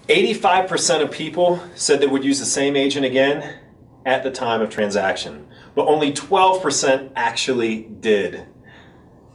85% of people said they would use the same agent again at the time of transaction, but only 12% actually did.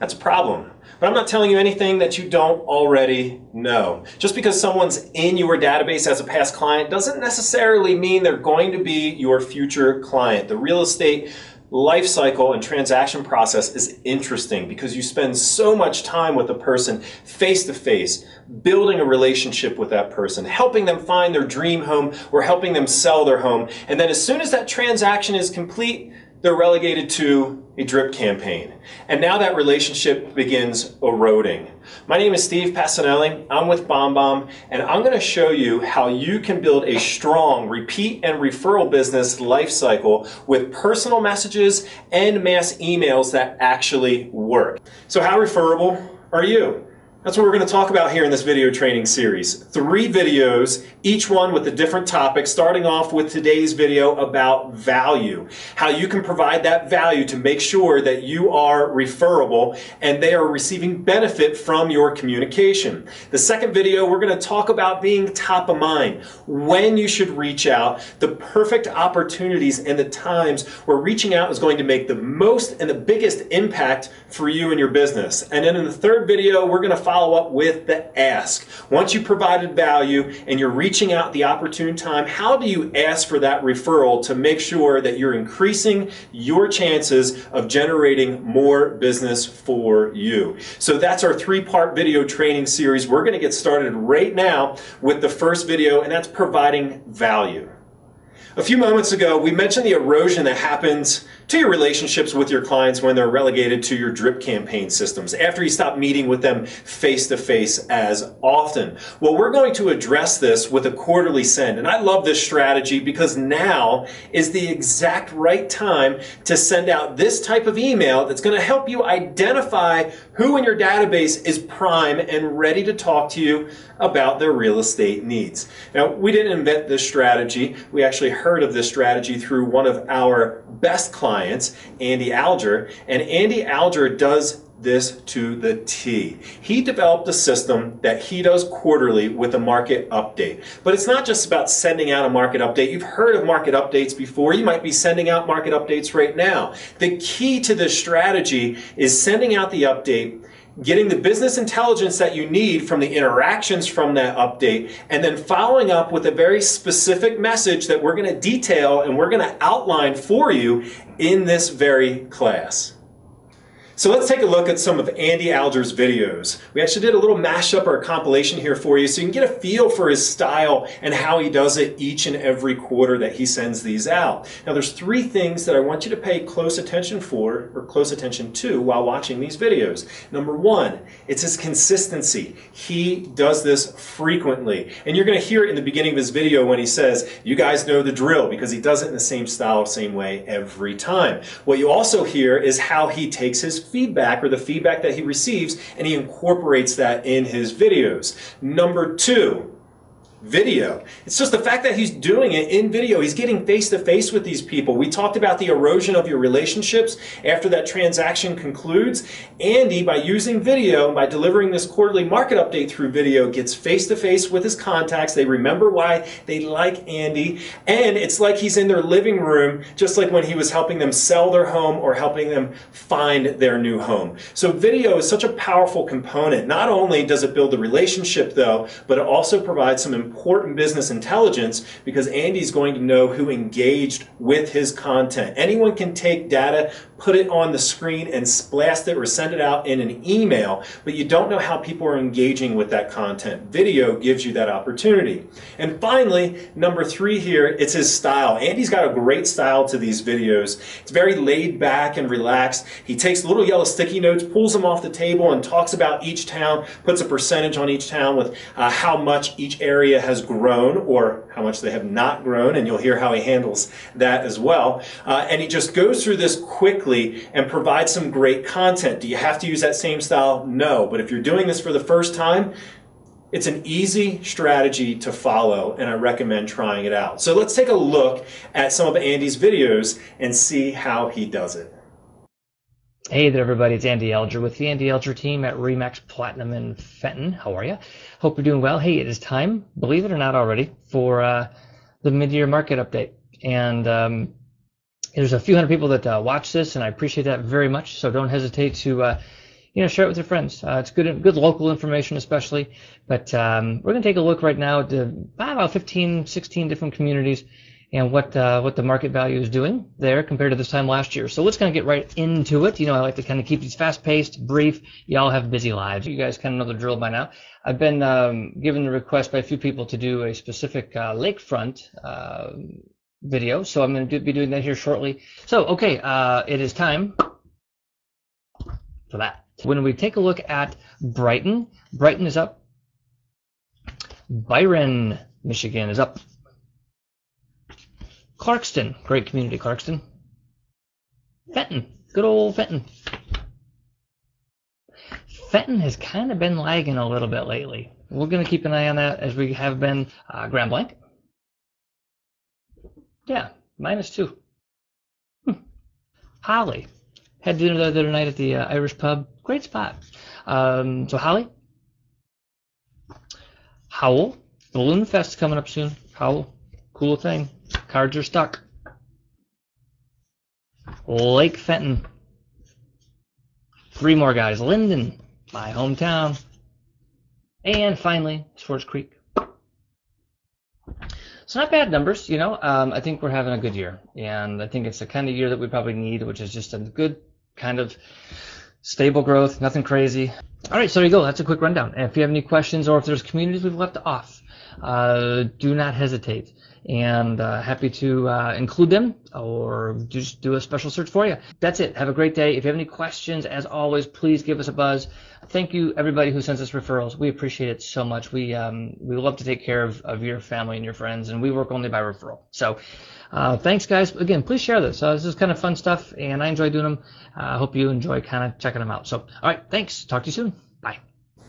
That's a problem. But I'm not telling you anything that you don't already know. Just because someone's in your database as a past client doesn't necessarily mean they're going to be your future client. The real estate life cycle and transaction process is interesting because you spend so much time with a person face to face, building a relationship with that person, helping them find their dream home or helping them sell their home. And then as soon as that transaction is complete, they're relegated to a drip campaign. And now that relationship begins eroding. My name is Steve Passanelli. I'm with BombBomb, and I'm going to show you how you can build a strong repeat and referral business life cycle with personal messages and mass emails that actually work. So how referable are you? That's what we're going to talk about here in this video training series. 3 videos, each one with a different topic, starting off with today's video about value. How you can provide that value to make sure that you are referable and they are receiving benefit from your communication. The second video, we're going to talk about being top of mind, when you should reach out, the perfect opportunities and the times where reaching out is going to make the most and the biggest impact for you and your business. And then in the third video, we're going to follow up with the ask. Once you provided value and you're reaching out at the opportune time, how do you ask for that referral to make sure that you're increasing your chances of generating more business for you? So that's our 3-part video training series. We're going to get started right now with the first video, and that's providing value. A few moments ago, we mentioned the erosion that happens to your relationships with your clients when they're relegated to your drip campaign systems after you stop meeting with them face to face as often. Well, we're going to address this with a quarterly send, and I love this strategy because now is the exact right time to send out this type of email that's going to help you identify who in your database is prime and ready to talk to you about their real estate needs. Now, we didn't invent this strategy. We actually heard of this strategy through one of our best clients, Andy Alger, and Andy Alger does this to the T. He developed a system that he does quarterly with a market update. But it's not just about sending out a market update. You've heard of market updates before. You might be sending out market updates right now. The key to this strategy is sending out the update, getting the business intelligence that you need from the interactions from that update, and then following up with a very specific message that we're going to detail and we're going to outline for you in this very class. So let's take a look at some of Andy Alger's videos. We actually did a little mashup or a compilation here for you so you can get a feel for his style and how he does it each and every quarter that he sends these out. Now there's 3 things that I want you to pay close attention to while watching these videos. Number 1, it's his consistency. He does this frequently. And you're going to hear it in the beginning of his video when he says, you guys know the drill, because he does it in the same style, same way every time. What you also hear is how he takes his feedback, or the feedback that he receives, and he incorporates that in his videos. Number 2, video. It's just the fact that he's doing it in video. He's getting face to face with these people. We talked about the erosion of your relationships after that transaction concludes. Andy, by using video, by delivering this quarterly market update through video, gets face to face with his contacts. They remember why they like Andy, and it's like he's in their living room, just like when he was helping them sell their home or helping them find their new home. So video is such a powerful component. Not only does it build the relationship though, but it also provides some important business intelligence, because Andy's going to know who engaged with his content. Anyone can take data, put it on the screen and blast it or send it out in an email, but you don't know how people are engaging with that content. Video gives you that opportunity. And finally, number 3 here, it's his style. Andy's got a great style to these videos. It's very laid back and relaxed. He takes little yellow sticky notes, pulls them off the table, and talks about each town, puts a percentage on each town with how much each area has grown or how much they have not grown, and you'll hear how he handles that as well. And he just goes through this quickly and provides some great content. Do you have to use that same style? No, but if you're doing this for the first time, it's an easy strategy to follow, and I recommend trying it out. So let's take a look at some of Andy's videos and see how he does it. Hey there, everybody. It's Andy Elger with the Andy Elger team at Remax Platinum in Fenton. How are you? Hope you're doing well. Hey, it is time, believe it or not already, for the mid-year market update. And there's a few hundred people that watch this, and I appreciate that very much. So don't hesitate to share it with your friends. It's good local information, especially. But we're going to take a look right now at about 15, 16 different communities and what the market value is doing there compared to this time last year. So let's kind of get right into it. I like to kind of keep these fast-paced, brief. You all have busy lives. You guys kind of know the drill by now. I've been given the request by a few people to do a specific lakefront video, so I'm going to be doing that here shortly. So, okay, it is time for that. When we take a look at Brighton, Brighton is up. Byron, Michigan is up. Clarkston, great community, Clarkston. Fenton, good old Fenton. Fenton has kind of been lagging a little bit lately. We're going to keep an eye on that as we have been. Grand Blanc. Yeah, -2. Holly. Had dinner the other night at the Irish pub. Great spot. So Holly. Howell. Balloon Fest coming up soon. Howell. Cool thing. Cards are stuck. Lake Fenton. 3 more guys. Linden, my hometown. And finally, Swartz Creek. So not bad numbers, I think we're having a good year. And I think it's the kind of year that we probably need, which is just a good kind of stable growth, nothing crazy. All right, so there you go. That's a quick rundown. And if you have any questions or if there's communities we've left off, do not hesitate. And happy to include them or just do a special search for you. That's it. Have a great day. If you have any questions, as always, please give us a buzz. Thank you, everybody who sends us referrals. We appreciate it so much. We love to take care of your family and your friends, and we work only by referral. So thanks, guys. Again, please share this. This is kind of fun stuff, and I enjoy doing them. I hope you enjoy kind of checking them out. So, all right, thanks. Talk to you soon. Bye.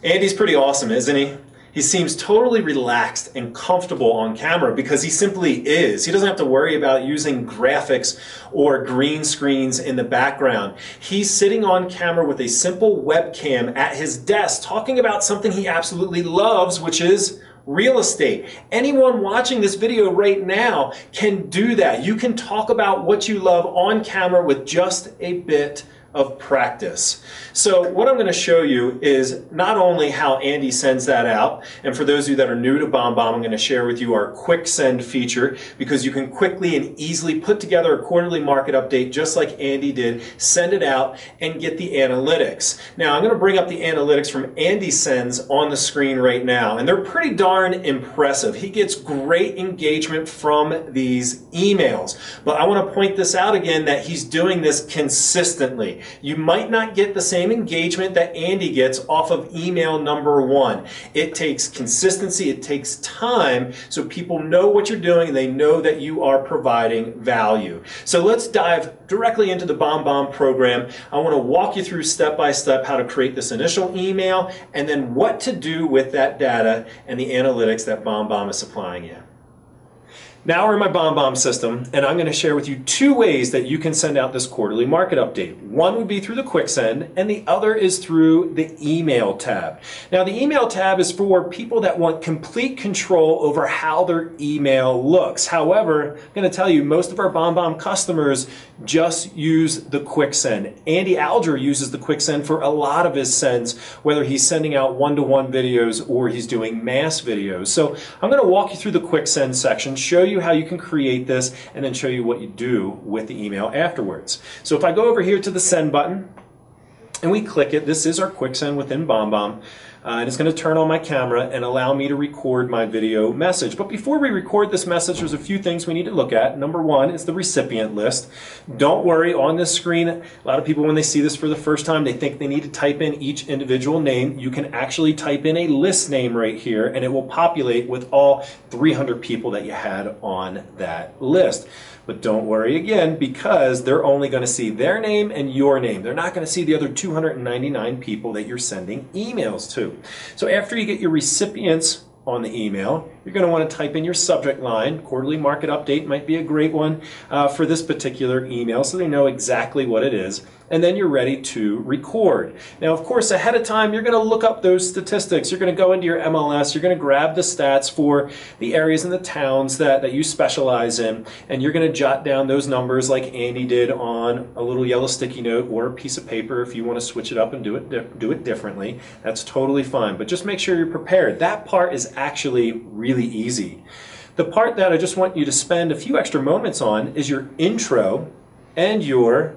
Andy's pretty awesome, isn't he? He seems totally relaxed and comfortable on camera because he simply is. He doesn't have to worry about using graphics or green screens in the background. He's sitting on camera with a simple webcam at his desk talking about something he absolutely loves, which is real estate. Anyone watching this video right now can do that. You can talk about what you love on camera with just a bit of practice. So what I'm going to show you is not only how Andy sends that out, and for those of you that are new to BombBomb, I'm going to share with you our quick send feature, because you can quickly and easily put together a quarterly market update just like Andy did, send it out, and get the analytics. Now I'm going to bring up the analytics from Andy Sends on the screen right now, and they're pretty darn impressive. He gets great engagement from these emails, but I want to point this out again, that he's doing this consistently. You might not get the same engagement that Andy gets off of email number 1. It takes consistency, it takes time, so people know what you're doing and they know that you are providing value. So let's dive directly into the BombBomb program. I want to walk you through step by step how to create this initial email and then what to do with that data and the analytics that BombBomb is supplying you. Now we're in my BombBomb system, and I'm going to share with you 2 ways that you can send out this quarterly market update. One would be through the quick send, and the other is through the email tab. Now the email tab is for people that want complete control over how their email looks. However, I'm going to tell you, most of our BombBomb customers just use the quick send. Andy Alger uses the quick send for a lot of his sends, whether he's sending out one-to-one videos or he's doing mass videos. So I'm going to walk you through the quick send section, show you how you can create this, and then show you what you do with the email afterwards. So if I go over here to the send button and we click it, this is our quick send within BombBomb. And it's going to turn on my camera and allow me to record my video message. But before we record this message, there's a few things we need to look at. Number 1 is the recipient list. Don't worry, on this screen, a lot of people when they see this for the first time, they think they need to type in each individual name. You can actually type in a list name right here and it will populate with all 300 people that you had on that list. But don't worry again, because they're only going to see their name and your name. They're not going to see the other 299 people that you're sending emails to. So after you get your recipients on the email, you're going to want to type in your subject line. Quarterly market update might be a great one for this particular email, so they know exactly what it is. and then you're ready to record. Now, of course, ahead of time, you're going to look up those statistics. You're going to go into your MLS, you're going to grab the stats for the areas and the towns that you specialize in, and you're going to jot down those numbers like Andy did on a little yellow sticky note or a piece of paper. If you want to switch it up and do it differently, that's totally fine. But just make sure you're prepared. That part is actually really easy. The part that I just want you to spend a few extra moments on is your intro and your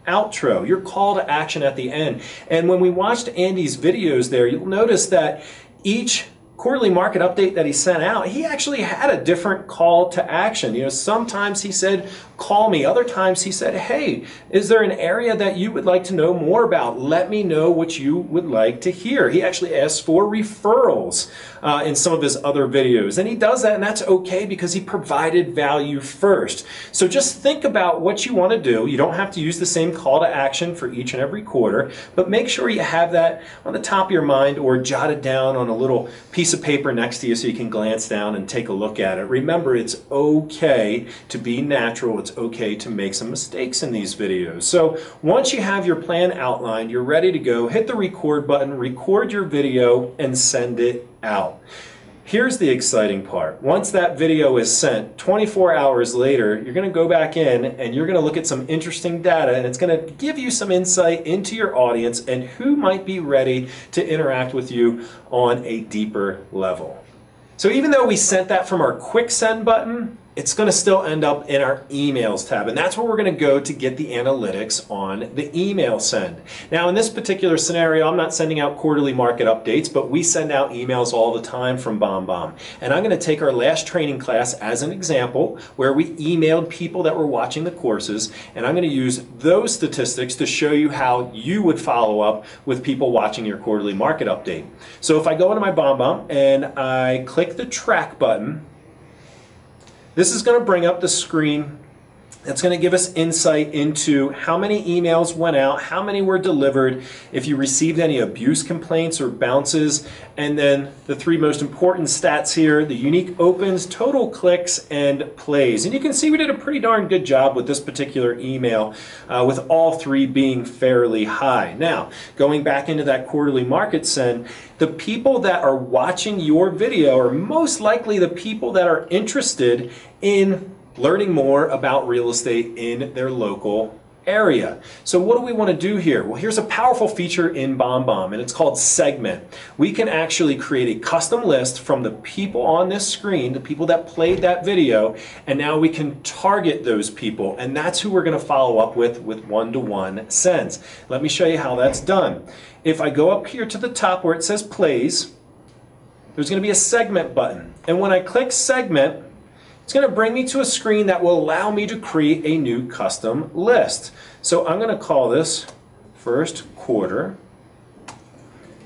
outro, your call to action at the end. And when we watched Andy's videos there, you'll notice that each quarterly market update that he sent out, he actually had a different call to action. You know, sometimes he said, call me. Other times he said, hey, is there an area that you would like to know more about? Let me know what you would like to hear. He actually asked for referrals in some of his other videos. And he does that, and that's okay because he provided value first. So just think about what you want to do. You don't have to use the same call to action for each and every quarter, but make sure you have that on the top of your mind or jot it down on a little piece of paper next to you so you can glance down and take a look at it. Remember, it's okay to be natural. It's okay to make some mistakes in these videos. So once you have your plan outlined, you're ready to go, hit the record button, record your video, and send it out. Here's the exciting part. Once that video is sent, 24 hours later, you're going to go back in and you're going to look at some interesting data, and it's going to give you some insight into your audience and who might be ready to interact with you on a deeper level. So even though we sent that from our quick send button, it's going to still end up in our emails tab, and that's where we're going to go to get the analytics on the email send. Now, in this particular scenario, I'm not sending out quarterly market updates, but we send out emails all the time from BombBomb. And I'm going to take our last training class as an example where we emailed people that were watching the courses, and I'm going to use those statistics to show you how you would follow up with people watching your quarterly market update. So if I go into my BombBomb and I click the track button, this is going to bring up the screen that's going to give us insight into how many emails went out, how many were delivered, if you received any abuse complaints or bounces, and then the three most important stats here, the unique opens, total clicks, and plays. And you can see we did a pretty darn good job with this particular email, with all three being fairly high. Now, going back into that quarterly market send, the people that are watching your video are most likely the people that are interested in learning more about real estate in their local area. So what do we want to do here? Well, here's a powerful feature in BombBomb, and it's called segment. We can actually create a custom list from the people on this screen, the people that played that video, and now we can target those people, and that's who we're going to follow up with one-to-one sends. Let me show you how that's done. If I go up here to the top where it says plays, there's going to be a segment button, and when I click segment, it's going to bring me to a screen that will allow me to create a new custom list. So I'm going to call this first quarter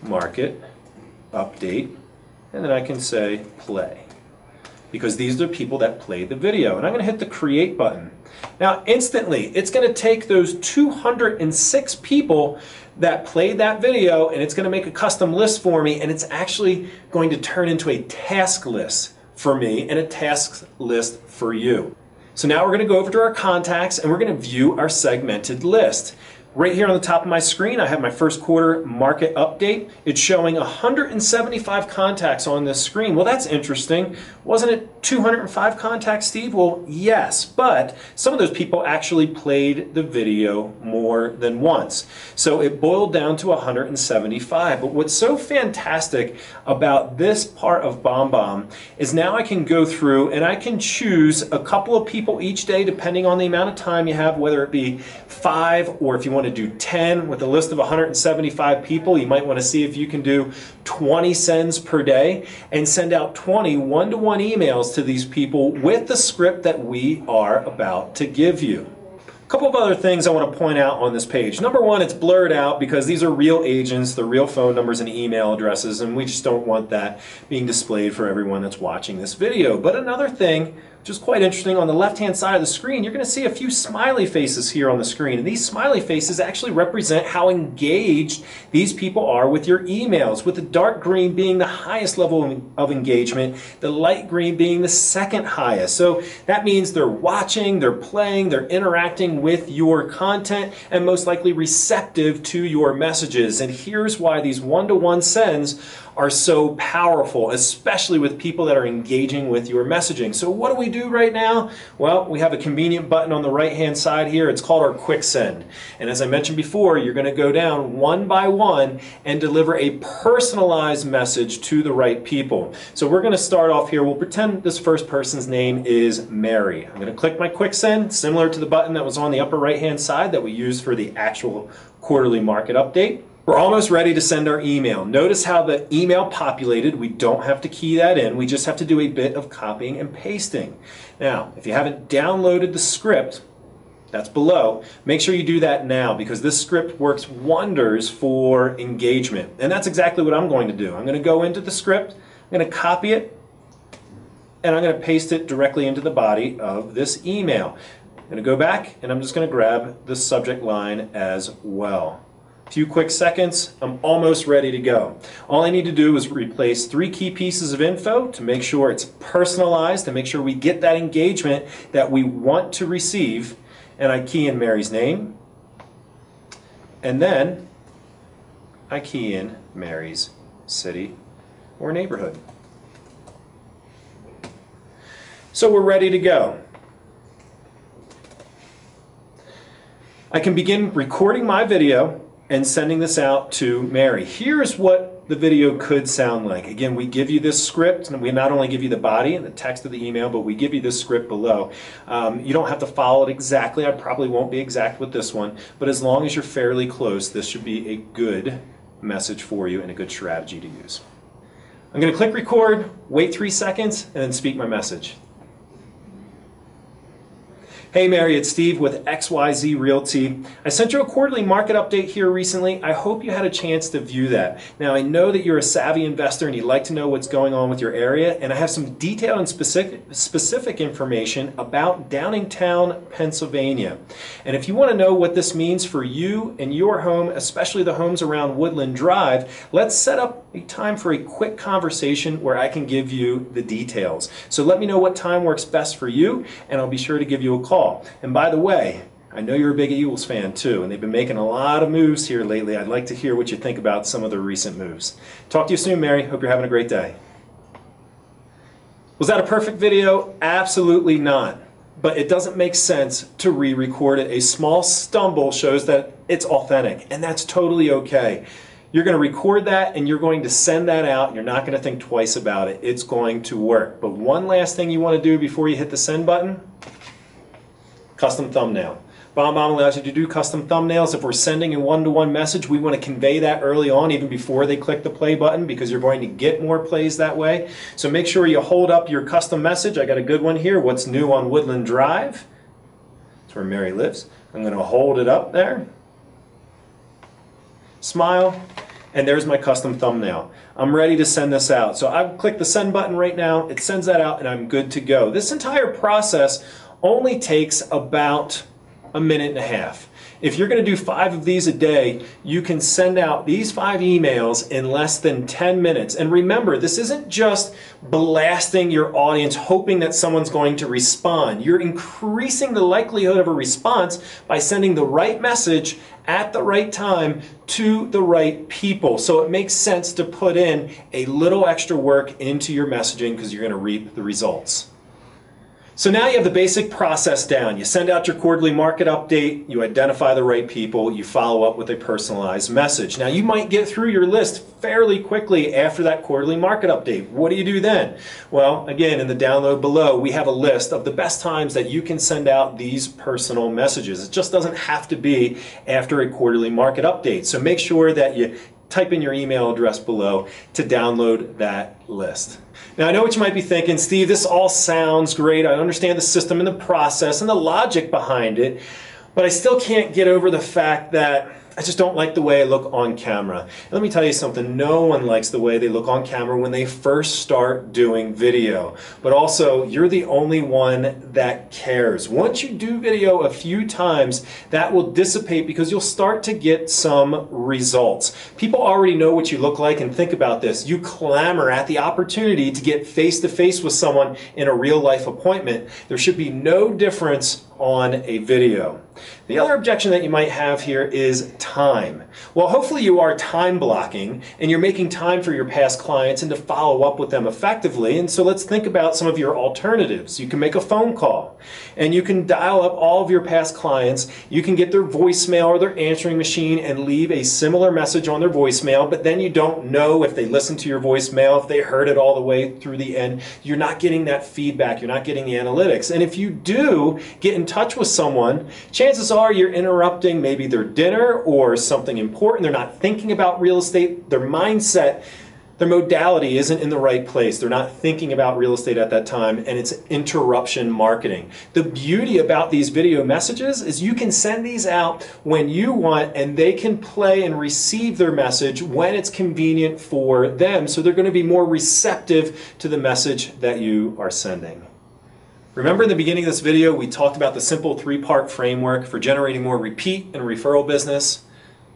market update, and then I can say play, because these are the people that played the video. And I'm going to hit the create button. Now instantly it's going to take those 206 people that played that video, and it's going to make a custom list for me, and it's actually going to turn into a task list for me and a task list for you. So now we're going to go over to our contacts and we're going to view our segmented list. Right here on the top of my screen, I have my first quarter market update. It's showing 175 contacts on this screen. Well, that's interesting. Wasn't it 205 contacts, Steve? Well, yes, but some of those people actually played the video more than once. So it boiled down to 175. But what's so fantastic about this part of BombBomb is now I can go through and I can choose a couple of people each day depending on the amount of time you have, whether it be 5 or if you want to do 10 with a list of 175 people, you might want to see if you can do 20 sends per day and send out 20 one-to-one emails to these people with the script that we are about to give you. A couple of other things I want to point out on this page. Number one, it's blurred out because these are real agents, they're real phone numbers and email addresses, and we just don't want that being displayed for everyone that's watching this video. But another thing, which is quite interesting, on the left-hand side of the screen, you're going to see a few smiley faces here on the screen. And these smiley faces actually represent how engaged these people are with your emails, with the dark green being the highest level of engagement, the light green being the second highest. So that means they're watching, they're playing, they're interacting engaging with your content and most likely receptive to your messages. And here's why these one-to-one sends are so powerful, especially with people that are engaging with your messaging. So what do we do right now? Well, we have a convenient button on the right-hand side here. It's called our quick send. And as I mentioned before, you're going to go down one by one and deliver a personalized message to the right people. So we're going to start off here. We'll pretend this first person's name is Mary. I'm going to click my quick send, similar to the button that was on the upper right-hand side that we used for the actual quarterly market update. We're almost ready to send our email. Notice how the email populated. We don't have to key that in. We just have to do a bit of copying and pasting. Now, if you haven't downloaded the script, that's below, make sure you do that now because this script works wonders for engagement. And that's exactly what I'm going to do. I'm going to go into the script, I'm going to copy it, and I'm going to paste it directly into the body of this email. I'm going to go back and I'm just going to grab the subject line as well. A few quick seconds, I'm almost ready to go. All I need to do is replace 3 key pieces of info to make sure it's personalized, to make sure we get that engagement that we want to receive. And I key in Mary's name, and then I key in Mary's city or neighborhood. So we're ready to go. I can begin recording my video and sending this out to Mary. Here's what the video could sound like. Again, we give you this script, and we not only give you the body and the text of the email, but we give you this script below. You don't have to follow it exactly. I probably won't be exact with this one, but as long as you're fairly close, this should be a good message for you and a good strategy to use. I'm going to click record, wait 3 seconds, and then speak my message. Hey Mary, it's Steve with XYZ Realty. I sent you a quarterly market update here recently. I hope you had a chance to view that. Now I know that you're a savvy investor and you'd like to know what's going on with your area, and I have some detailed and specific information about Downingtown, Pennsylvania. And if you want to know what this means for you and your home, especially the homes around Woodland Drive, let's set up a time for a quick conversation where I can give you the details. So let me know what time works best for you, and I'll be sure to give you a call. And by the way, I know you're a big Eagles fan too, and they've been making a lot of moves here lately. I'd like to hear what you think about some of the recent moves. Talk to you soon, Mary. Hope you're having a great day. Was that a perfect video? Absolutely not. But it doesn't make sense to re-record it. A small stumble shows that it's authentic, and that's totally okay. You're going to record that and you're going to send that out. You're not going to think twice about it. It's going to work. But one last thing you want to do before you hit the send button: custom thumbnail. BombBomb allows you to do custom thumbnails. If we're sending a one-to-one message, we want to convey that early on, even before they click the play button, because you're going to get more plays that way. So make sure you hold up your custom message. I got a good one here. What's new on Woodland Drive? That's where Mary lives. I'm going to hold it up there. Smile. And there's my custom thumbnail. I'm ready to send this out. So I've clicked the send button right now. It sends that out and I'm good to go. This entire process only takes about a minute and a half. If you're going to do 5 of these a day, you can send out these 5 emails in less than 10 minutes. And remember, this isn't just blasting your audience hoping that someone's going to respond. You're increasing the likelihood of a response by sending the right message at the right time to the right people. So it makes sense to put in a little extra work into your messaging because you're going to reap the results. So now you have the basic process down. You send out your quarterly market update, you identify the right people, you follow up with a personalized message. Now you might get through your list fairly quickly after that quarterly market update. What do you do then? Well, again, in the download below, we have a list of the best times that you can send out these personal messages. It just doesn't have to be after a quarterly market update. So make sure that you type in your email address below to download that list. Now I know what you might be thinking, Steve, this all sounds great. I understand the system and the process and the logic behind it, but I still can't get over the fact that I just don't like the way I look on camera. And let me tell you something, no one likes the way they look on camera when they first start doing video. But also, you're the only one that cares. Once you do video a few times, that will dissipate because you'll start to get some results. People already know what you look like, and think about this. You clamor at the opportunity to get face-to-face with someone in a real-life appointment. There should be no difference on a video. The other objection that you might have here is time. Well, hopefully you are time blocking and you're making time for your past clients and to follow up with them effectively. And so let's think about some of your alternatives. You can make a phone call and you can dial up all of your past clients. You can get their voicemail or their answering machine and leave a similar message on their voicemail, but then you don't know if they listened to your voicemail, if they heard it all the way through the end. You're not getting that feedback. You're not getting the analytics. And if you do get in touch with someone, chances are you're interrupting maybe their dinner or something important. They're not thinking about real estate. Their mindset, their modality isn't in the right place. They're not thinking about real estate at that time, and it's interruption marketing. The beauty about these video messages is you can send these out when you want, and they can play and receive their message when it's convenient for them, so they're going to be more receptive to the message that you are sending. Remember in the beginning of this video, we talked about the simple three-part framework for generating more repeat and referral business,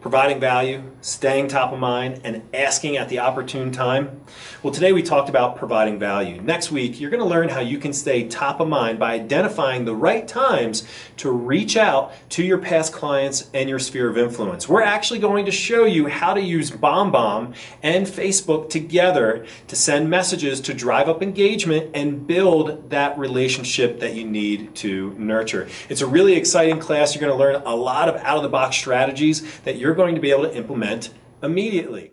providing value, staying top of mind, and asking at the opportune time. Well, today we talked about providing value. Next week, you're going to learn how you can stay top of mind by identifying the right times to reach out to your past clients and your sphere of influence. We're actually going to show you how to use BombBomb and Facebook together to send messages to drive up engagement and build that relationship that you need to nurture. It's a really exciting class. You're going to learn a lot of out-of-the-box strategies that you're going to be able to implement immediately.